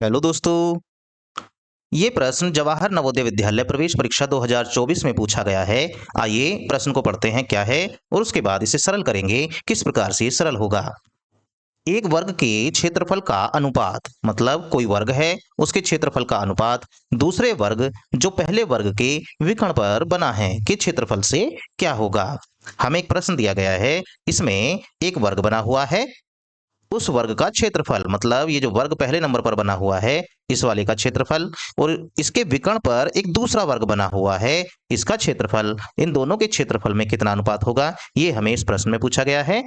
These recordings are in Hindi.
हेलो दोस्तों। ये प्रश्न जवाहर नवोदय विद्यालय प्रवेश परीक्षा 2024 में पूछा गया है। आइए प्रश्न को पढ़ते हैं क्या है और उसके बाद इसे सरल करेंगे। किस प्रकार से ये सरल होगा। एक वर्ग के क्षेत्रफल का अनुपात, मतलब कोई वर्ग है उसके क्षेत्रफल का अनुपात दूसरे वर्ग जो पहले वर्ग के विकर्ण पर बना है के क्षेत्रफल से क्या होगा। हमें एक प्रश्न दिया गया है, इसमें एक वर्ग बना हुआ है, उस वर्ग का क्षेत्रफल, मतलब ये जो वर्ग पहले नंबर पर बना हुआ है इस वाले का क्षेत्रफल, और इसके विकर्ण पर एक दूसरा वर्ग बना हुआ है इसका क्षेत्रफल, इन दोनों के क्षेत्रफल में कितना अनुपात होगा, ये हमें इस प्रश्न में पूछा गया है।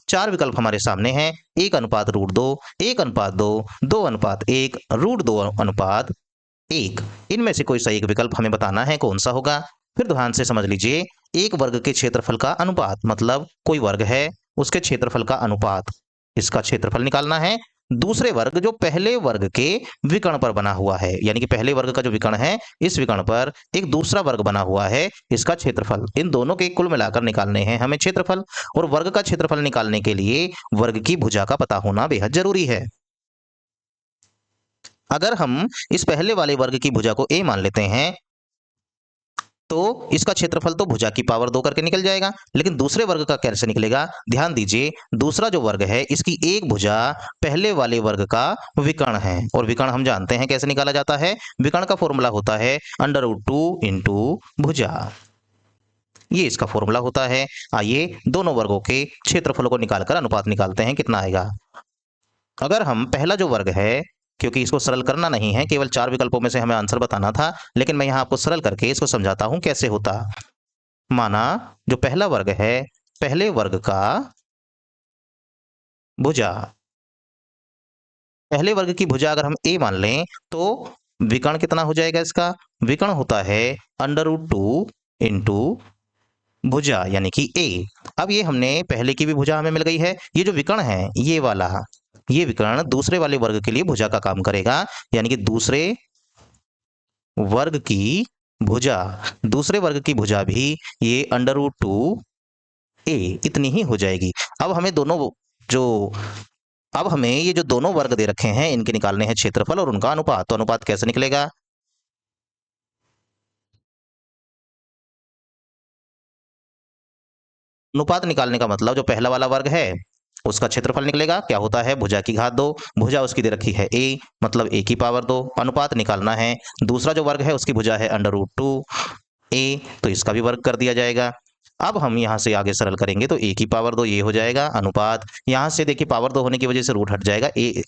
चार विकल्प हमारे सामने हैं, 1:√2, 1:2, 2:1, √2:1। इनमें से कोई सा एक विकल्प हमें बताना है कौन सा होगा। फिर ध्यान से समझ लीजिए, एक वर्ग के क्षेत्रफल का अनुपात, मतलब कोई वर्ग है उसके क्षेत्रफल का अनुपात, इसका क्षेत्रफल निकालना है। दूसरे वर्ग जो पहले वर्ग के विकर्ण पर बना हुआ है, यानी कि पहले वर्ग का जो विकर्ण है इस विकर्ण पर एक दूसरा वर्ग बना हुआ है इसका क्षेत्रफल, इन दोनों के कुल मिलाकर निकालने हैं हमें क्षेत्रफल। और वर्ग का क्षेत्रफल निकालने के लिए वर्ग की भुजा का पता होना बेहद जरूरी है। अगर हम इस पहले वाले वर्ग की भुजा को a मान लेते हैं तो इसका क्षेत्रफल तो भुजा की पावर 2 करके निकल जाएगा, लेकिन दूसरे वर्ग का कैसे निकलेगा। ध्यान दीजिए, दूसरा जो वर्ग है इसकी एक भुजा पहले वाले वर्ग का विकर्ण है, और विकर्ण हम जानते हैं कैसे निकाला जाता है। विकर्ण का फॉर्मूला होता है √2 इंटू भुजा, ये इसका फॉर्मूला होता है। आइए दोनों वर्गों के क्षेत्रफलों को निकालकर अनुपात निकालते हैं कितना आएगा। अगर हम पहला जो वर्ग है, क्योंकि इसको सरल करना नहीं है, केवल चार विकल्पों में से हमें आंसर बताना था, लेकिन मैं यहां आपको सरल करके इसको समझाता हूं कैसे होता। माना जो पहला वर्ग है, पहले वर्ग का भुजा, पहले वर्ग की भुजा अगर हम a मान लें तो विकर्ण कितना हो जाएगा, इसका विकर्ण होता है √2 इंटू भुजा यानी कि a। अब ये हमने पहले की भी भुजा हमें मिल गई है, ये जो विकर्ण है ये वाला, ये विकर्ण दूसरे वाले वर्ग के लिए भुजा का काम करेगा, यानी कि दूसरे वर्ग की भुजा, दूसरे वर्ग की भुजा भी ये √2a इतनी ही हो जाएगी। अब हमें जो अब हमें ये जो दोनों वर्ग दे रखे हैं इनके निकालने हैं क्षेत्रफल और उनका अनुपात। तो अनुपात कैसे निकलेगा। अनुपात निकालने का मतलब जो पहला वाला वर्ग है उसका क्षेत्रफल निकलेगा, क्या होता है भुजा की घात 2, भुजा उसकी दे रखी है a, मतलब a की पावर 2। अनुपात निकालना है, दूसरा जो वर्ग है उसकी भुजा है √2a, तो इसका भी वर्ग कर दिया जाएगा। अब हम यहाँ से आगे सरल करेंगे तो a की पावर 2 ये हो जाएगा, अनुपात यहाँ से देखिए पावर 2 होने की वजह से रूट हट जाएगा, a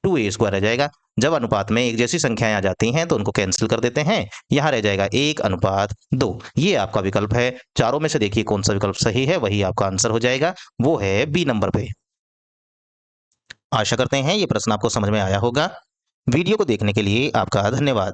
2a² रह जाएगा। जब अनुपात में एक जैसी संख्याएं आ जाती हैं तो उनको कैंसिल कर देते हैं, यहाँ रह जाएगा 1:2। ये आपका विकल्प है। चारों में से देखिए कौन सा विकल्प सही है, वही आपका आंसर हो जाएगा, वो है बी नंबर पे। आशा करते हैं ये प्रश्न आपको समझ में आया होगा। वीडियो को देखने के लिए आपका धन्यवाद।